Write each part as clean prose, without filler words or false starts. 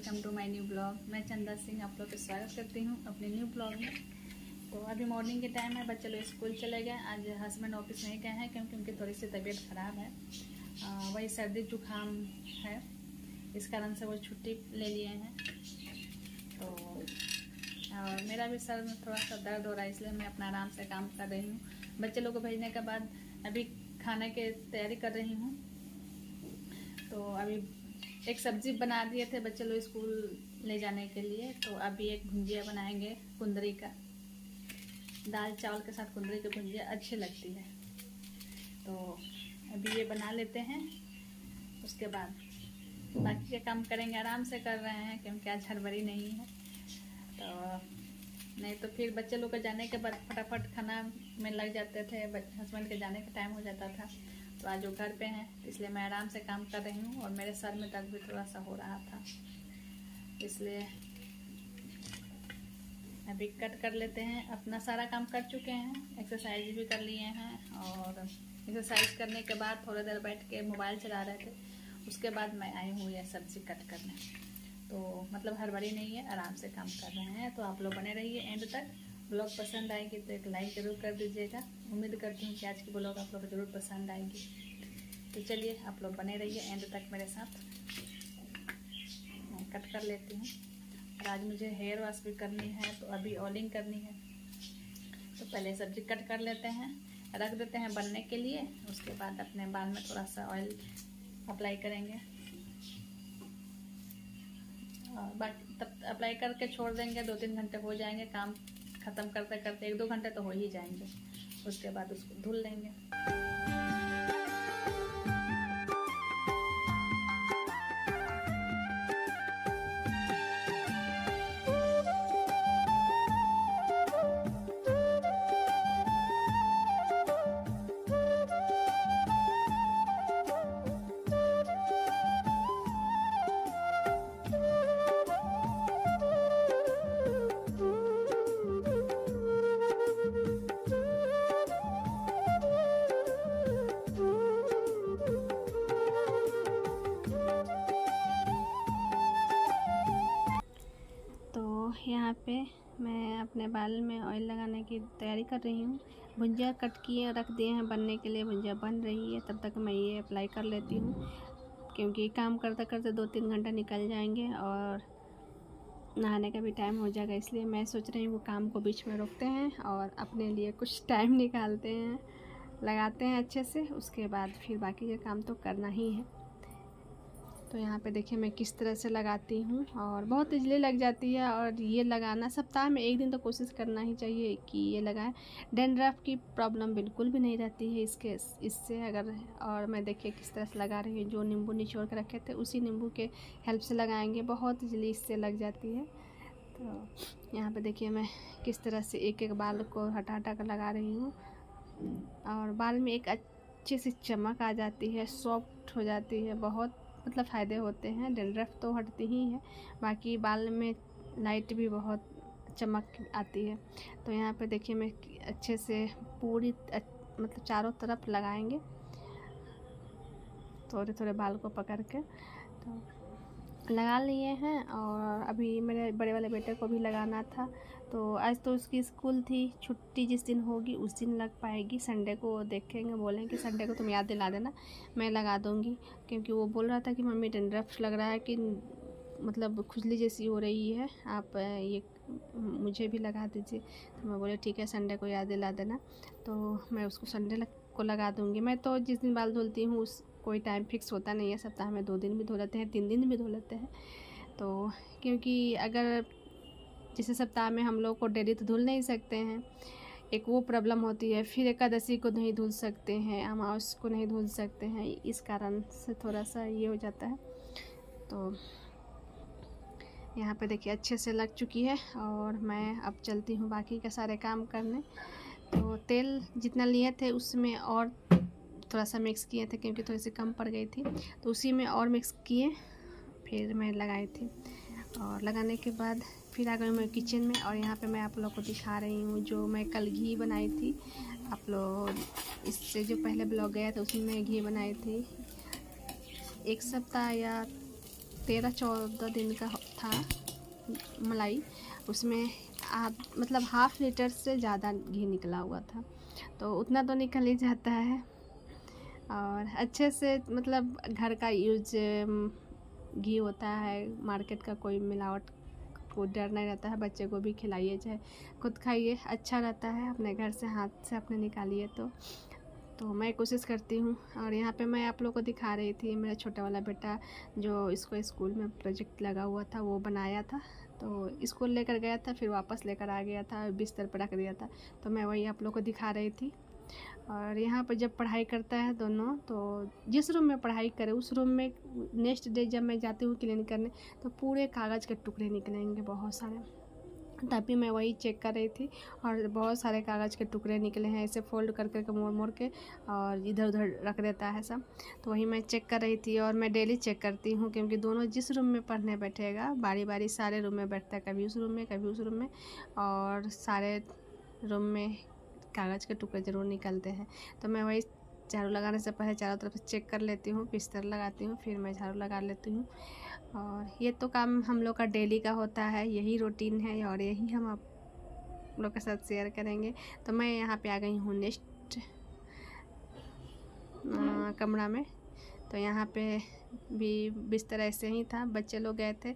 Welcome to my new blog. मैं चंदा सिंह आप लोग का स्वागत करती हूँ अपने न्यू ब्लॉग में। तो अभी मॉर्निंग के टाइम है, बच्चे लोग स्कूल चले गए। आज हस्बैंड ऑफिस नहीं गए हैं क्योंकि उनकी थोड़ी सी तबीयत ख़राब है। वही सर्दी जुकाम है, इस कारण से वो छुट्टी ले लिए हैं। तो और मेरा भी सर में थोड़ा सा दर्द हो रहा है, इसलिए मैं अपना आराम से काम कर रही हूँ। बच्चे लोग को भेजने के बाद अभी खाने की तैयारी कर रही हूँ। तो अभी एक सब्जी बना दिए थे बच्चे लोग स्कूल ले जाने के लिए। तो अभी एक भुंजिया बनाएंगे कुंदरी का, दाल चावल के साथ कुंदरी की भुंजिया अच्छी लगती है। तो अभी ये बना लेते हैं, उसके बाद बाकी के काम करेंगे। आराम से कर रहे हैं क्योंकि आज हड़बड़ी नहीं है। तो नहीं तो फिर बच्चे लोग के जाने के बाद फटाफट खाना में लग जाते थे। हस्बैंड के जाने का टाइम हो जाता था। तो आज वो घर पे हैं, इसलिए मैं आराम से काम कर रही हूँ। और मेरे सर में दर्द भी थोड़ा सा हो रहा था, इसलिए अभी कट कर लेते हैं। अपना सारा काम कर चुके हैं, एक्सरसाइज भी कर लिए हैं। और एक्सरसाइज करने के बाद थोड़ी देर बैठ के मोबाइल चला रहे थे। उसके बाद मैं आई हूँ यह सब्जी कट करने। तो मतलब हड़बड़ी नहीं है, आराम से काम कर रहे हैं। तो आप लोग बने रहिए एंड तक। ब्लॉग पसंद आएगी तो एक लाइक ज़रूर कर दीजिएगा। उम्मीद करती हूँ कि आज की ब्लॉग आप लोग को ज़रूर पसंद आएगी। तो चलिए आप लोग बने रहिए एंड तक मेरे साथ। मैं कट कर लेती हूँ। और आज मुझे हेयर वॉश भी करनी है, तो अभी ऑयलिंग करनी है। तो पहले सब्जी कट कर लेते हैं, रख देते हैं बनने के लिए। उसके बाद अपने बाल में थोड़ा सा ऑयल अप्लाई करेंगे और बाकी तब अप्लाई करके छोड़ देंगे। 2-3 घंटे हो जाएंगे, काम ख़त्म करते करते 1-2 घंटे तो हो ही जाएंगे। उसके बाद उसको धुल लेंगे। यहाँ पे मैं अपने बाल में ऑयल लगाने की तैयारी कर रही हूँ। भुंजिया कट किए रख दिए हैं बनने के लिए, भुंजिया बन रही है। तब तक मैं ये अप्लाई कर लेती हूँ क्योंकि काम करते करते 2-3 घंटा निकल जाएंगे और नहाने का भी टाइम हो जाएगा। इसलिए मैं सोच रही हूँ वो काम को बीच में रोकते हैं और अपने लिए कुछ टाइम निकालते हैं, लगाते हैं अच्छे से। उसके बाद फिर बाकी का काम तो करना ही है। तो यहाँ पे देखिए मैं किस तरह से लगाती हूँ और बहुत इजली लग जाती है। और ये लगाना सप्ताह में 1 दिन तो कोशिश करना ही चाहिए कि ये लगाएं। डैंड्रफ की प्रॉब्लम बिल्कुल भी नहीं रहती है इससे अगर। और मैं देखिए किस तरह से लगा रही हूँ, जो नींबू निचोड़ के रखे थे उसी नींबू के हेल्प से लगाएंगे, बहुत इजली इससे लग जाती है। तो यहाँ पर देखिए मैं किस तरह से एक एक बाल को हटा हटा कर लगा रही हूँ। और बाल में एक अच्छी सी चमक आ जाती है, सॉफ्ट हो जाती है। बहुत मतलब फ़ायदे होते हैं। डैंड्रफ तो हटती ही है, बाकी बाल में लाइट भी बहुत चमक आती है। तो यहाँ पे देखिए मैं अच्छे से पूरी मतलब चारों तरफ लगाएंगे, थोड़े थोड़े बाल को पकड़ के। तो लगा लिए हैं। और अभी मेरे बड़े वाले बेटे को भी लगाना था। तो आज तो उसकी स्कूल थी, छुट्टी जिस दिन होगी उस दिन लग पाएगी। संडे को देखेंगे, बोलेंगे संडे को तुम याद दिला देना, मैं लगा दूँगी। क्योंकि वो बोल रहा था कि मम्मी डैंड्रफ लग रहा है कि मतलब खुजली जैसी हो रही है, आप ये मुझे भी लगा दीजिए। तो मैं बोले ठीक है, संडे को याद दिला देना। तो मैं उसको संडे को लगा दूँगी। मैं तो जिस दिन बाल धुलती हूँ उस कोई टाइम फिक्स होता नहीं है, सप्ताह में 2 दिन भी धो लेते हैं, 3 दिन भी धो लेते हैं। तो क्योंकि अगर जैसे सप्ताह में हम लोग को डेली तो धुल नहीं सकते हैं, एक वो प्रॉब्लम होती है। फिर एकादशी को नहीं धुल सकते हैं, अमावस को नहीं धुल सकते हैं, इस कारण से थोड़ा सा ये हो जाता है। तो यहाँ पे देखिए अच्छे से लग चुकी है और मैं अब चलती हूँ बाकी के सारे काम करने। तो तेल जितना लिए थे उसमें और थोड़ा सा मिक्स किए थे क्योंकि थोड़ी सी कम पड़ गई थी, तो उसी में और मिक्स किए फिर मैं लगाई थी। और लगाने के बाद फिर आ गई मैं किचन में। और यहाँ पे मैं आप लोग को दिखा रही हूँ जो मैं कल घी बनाई थी। आप लोग इससे जो पहले ब्लॉग गया था उसमें मैं घी बनाई थी। 1 सप्ताह या 13-14 दिन का था मलाई, उसमें आप मतलब हाफ लीटर से ज़्यादा घी निकला हुआ था, तो उतना तो निकल ही जाता है। और अच्छे से मतलब घर का यूज घी होता है, मार्केट का कोई मिलावट को डर नहीं रहता है। बच्चे को भी खिलाइए चाहे खुद खाइए, अच्छा रहता है। अपने घर से हाथ से अपने निकालिए तो मैं कोशिश करती हूँ। और यहाँ पे मैं आप लोगों को दिखा रही थी मेरा छोटा वाला बेटा जो इसको स्कूल में प्रोजेक्ट लगा हुआ था वो बनाया था, तो स्कूल लेकर गया था, फिर वापस लेकर आ गया था, बिस्तर पर रख दिया था, तो मैं वही आप लोगों को दिखा रही थी। और यहाँ पर जब पढ़ाई करता है दोनों, तो जिस रूम में पढ़ाई करे उस रूम में नेक्स्ट डे जब मैं जाती हूँ क्लीन करने, तो पूरे कागज़ के टुकड़े निकलेंगे बहुत सारे। तभी मैं वही चेक कर रही थी और बहुत सारे कागज़ के टुकड़े निकले हैं, ऐसे फोल्ड कर करके मोड़ मोड़ के और इधर उधर रख देता है सब। तो वही मैं चेक कर रही थी और मैं डेली चेक करती हूँ, क्योंकि दोनों जिस रूम में पढ़ने बैठेगा बारी बारी सारे रूम में बैठता है, कभी उस रूम में कभी उस रूम में, और सारे रूम में कागज़ के टुकड़े ज़रूर निकलते हैं। तो मैं वही झाड़ू लगाने से पहले चारों तरफ से चेक कर लेती हूँ, बिस्तर लगाती हूँ, फिर मैं झाड़ू लगा लेती हूँ। और ये तो काम हम लोग का डेली का होता है, यही रूटीन है और यही हम आप लोग के साथ शेयर करेंगे। तो मैं यहाँ पे आ गई हूँ नेक्स्ट कमरा में। तो यहाँ पे भी बिस्तर ऐसे ही था, बच्चे लोग गए थे,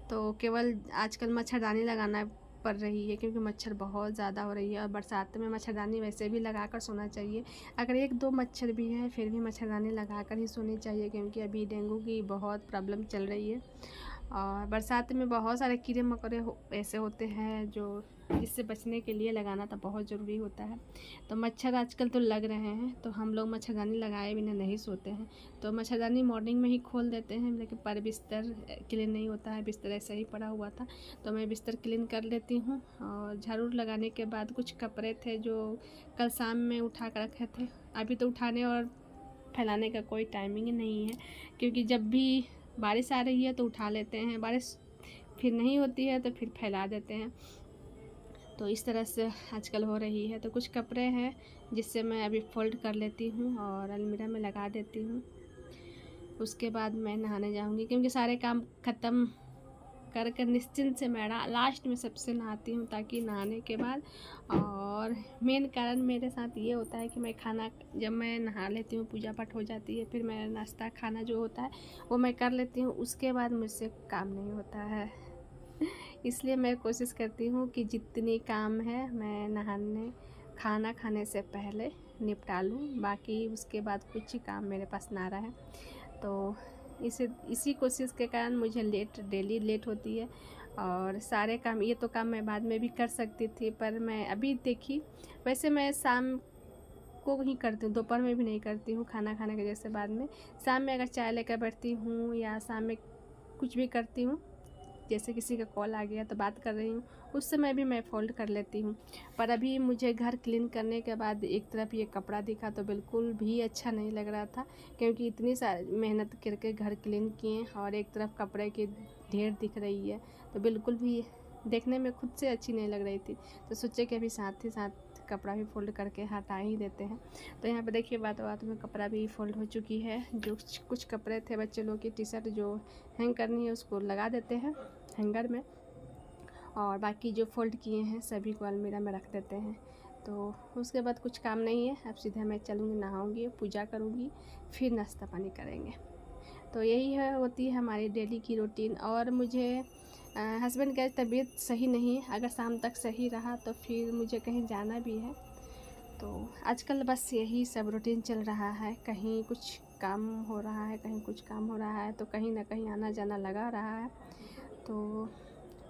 तो केवल आजकल मच्छरदानी लगाना पड़ रही है, क्योंकि मच्छर बहुत ज़्यादा हो रही है। और बरसात में मच्छरदानी वैसे भी लगा कर सोना चाहिए, अगर 1-2 मच्छर भी है फिर भी मच्छरदानी लगा कर ही सोनी चाहिए, क्योंकि अभी डेंगू की बहुत प्रॉब्लम चल रही है। और बरसात में बहुत सारे कीड़े मकोड़े ऐसे होते हैं जो इससे बचने के लिए लगाना तो बहुत ज़रूरी होता है। तो मच्छर आजकल तो लग रहे हैं, तो हम लोग मच्छरदानी लगाए बिना नहीं सोते हैं। तो मच्छरदानी मॉर्निंग में ही खोल देते हैं, लेकिन पर बिस्तर क्लीन नहीं होता है, बिस्तर ऐसा ही पड़ा हुआ था, तो मैं बिस्तर क्लीन कर लेती हूँ। और झाड़ू लगाने के बाद कुछ कपड़े थे जो कल शाम में उठा कर रखे थे, अभी तो उठाने और फैलाने का कोई टाइमिंग ही नहीं है, क्योंकि जब भी बारिश आ रही है तो उठा लेते हैं, बारिश फिर नहीं होती है तो फिर फैला देते हैं। तो इस तरह से आजकल हो रही है। तो कुछ कपड़े हैं जिससे मैं अभी फोल्ड कर लेती हूँ और अलमीरा में लगा देती हूँ। उसके बाद मैं नहाने जाऊँगी, क्योंकि सारे काम ख़त्म कर निश्चिंत से मैं लास्ट में सबसे नहाती हूँ, ताकि नहाने के बाद, और मेन कारण मेरे साथ ये होता है कि मैं खाना जब मैं नहा लेती हूँ पूजा पाठ हो जाती है, फिर मैं नाश्ता खाना जो होता है वो मैं कर लेती हूँ, उसके बाद मुझसे काम नहीं होता है। इसलिए मैं कोशिश करती हूँ कि जितनी काम है मैं नहाने खाना खाने से पहले निपटा लूँ, बाकी उसके बाद कुछ ही काम मेरे पास ना रहे। तो इसी कोशिश के कारण मुझे डेली लेट होती है। और सारे काम, ये तो काम मैं बाद में भी कर सकती थी, पर मैं अभी देखी, वैसे मैं शाम को ही करती हूँ, दोपहर में भी नहीं करती हूँ खाना खाने के जैसे बाद में। शाम में अगर चाय लेकर बैठती हूँ या शाम में कुछ भी करती हूँ, जैसे किसी का कॉल आ गया तो बात कर रही हूँ, उस समय भी मैं फोल्ड कर लेती हूँ। पर अभी मुझे घर क्लीन करने के बाद एक तरफ ये कपड़ा दिखा तो बिल्कुल भी अच्छा नहीं लग रहा था, क्योंकि इतनी सारी मेहनत करके घर क्लीन किए और एक तरफ कपड़े की ढेर दिख रही है, तो बिल्कुल भी देखने में खुद से अच्छी नहीं लग रही थी। तो सोचे कि अभी साथ ही साथ कपड़ा भी फोल्ड करके हटा ही देते हैं। तो यहाँ पे देखिए बात में कपड़ा भी फोल्ड हो चुकी है। जो कुछ कपड़े थे बच्चे लोग की टी शर्ट जो हैंग करनी है उसको लगा देते हैं हैंगर में, और बाकी जो फोल्ड किए हैं सभी को अलमीरा में रख देते हैं। तो उसके बाद कुछ काम नहीं है, अब सीधा मैं चलूँगी, नहाऊँगी, पूजा करूँगी, फिर नाश्ता पानी करेंगे। तो यही है होती है हमारी डेली की रूटीन। और मुझे हस्बैंड का तबीयत सही नहीं है, अगर शाम तक सही रहा तो फिर मुझे कहीं जाना भी है। तो आजकल बस यही सब रूटीन चल रहा है, कहीं कुछ काम हो रहा है, कहीं कुछ काम हो रहा है, तो कहीं ना कहीं आना जाना लगा रहा है। तो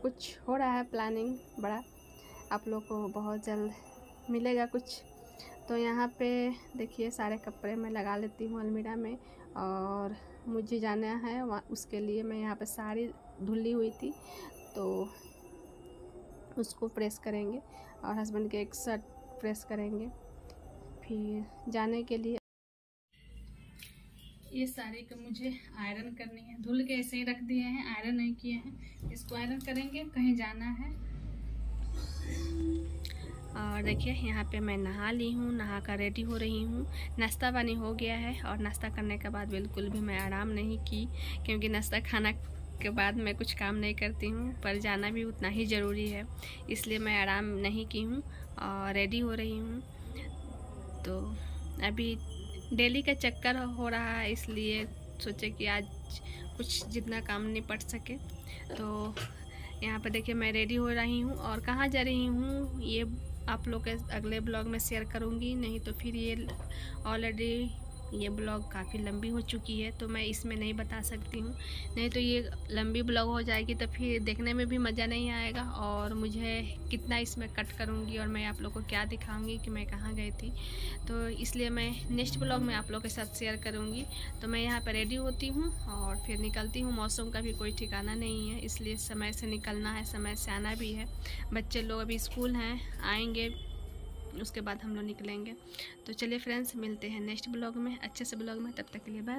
कुछ हो रहा है प्लानिंग बड़ा, आप लोग को बहुत जल्द मिलेगा कुछ। तो यहाँ पे देखिए सारे कपड़े मैं लगा लेती हूँ अलमीरा में, और मुझे जाना है वहाँ, उसके लिए मैं यहाँ पे साड़ी धुली हुई थी तो उसको प्रेस करेंगे, और हस्बैंड के एक शर्ट प्रेस करेंगे, फिर जाने के लिए। ये साड़ी को मुझे आयरन करनी है, धुल के ऐसे ही रख दिए हैं, आयरन नहीं किए हैं, इसको आयरन करेंगे, कहीं जाना है। और देखिए यहाँ पे मैं नहा ली हूँ, नहा कर रेडी हो रही हूँ, नाश्ता पानी हो गया है। और नाश्ता करने के बाद बिल्कुल भी मैं आराम नहीं की, क्योंकि नाश्ता खाना के बाद मैं कुछ काम नहीं करती हूँ, पर जाना भी उतना ही ज़रूरी है, इसलिए मैं आराम नहीं की हूँ और रेडी हो रही हूँ। तो अभी डेली का चक्कर हो रहा है, इसलिए सोचे कि आज कुछ जितना काम निपट सके। तो यहाँ पर देखिए मैं रेडी हो रही हूँ और कहाँ जा रही हूँ ये आप लोग के अगले ब्लॉग में शेयर करूँगी, नहीं तो फिर ये ऑलरेडी ये ब्लॉग काफ़ी लंबी हो चुकी है, तो मैं इसमें नहीं बता सकती हूँ, नहीं तो ये लंबी ब्लॉग हो जाएगी तो फिर देखने में भी मज़ा नहीं आएगा और मुझे कितना इसमें कट करूँगी और मैं आप लोग को क्या दिखाऊँगी कि मैं कहाँ गई थी। तो इसलिए मैं नेक्स्ट ब्लॉग में आप लोग के साथ शेयर करूँगी। तो मैं यहाँ पर रेडी होती हूँ और फिर निकलती हूँ। मौसम का भी कोई ठिकाना नहीं है, इसलिए समय से निकलना है, समय से आना भी है। बच्चे लोग अभी स्कूल हैं, आएंगे उसके बाद हम लोग निकलेंगे। तो चलिए फ्रेंड्स, मिलते हैं नेक्स्ट ब्लॉग में, अच्छे से ब्लॉग में। तब तक के लिए बाय।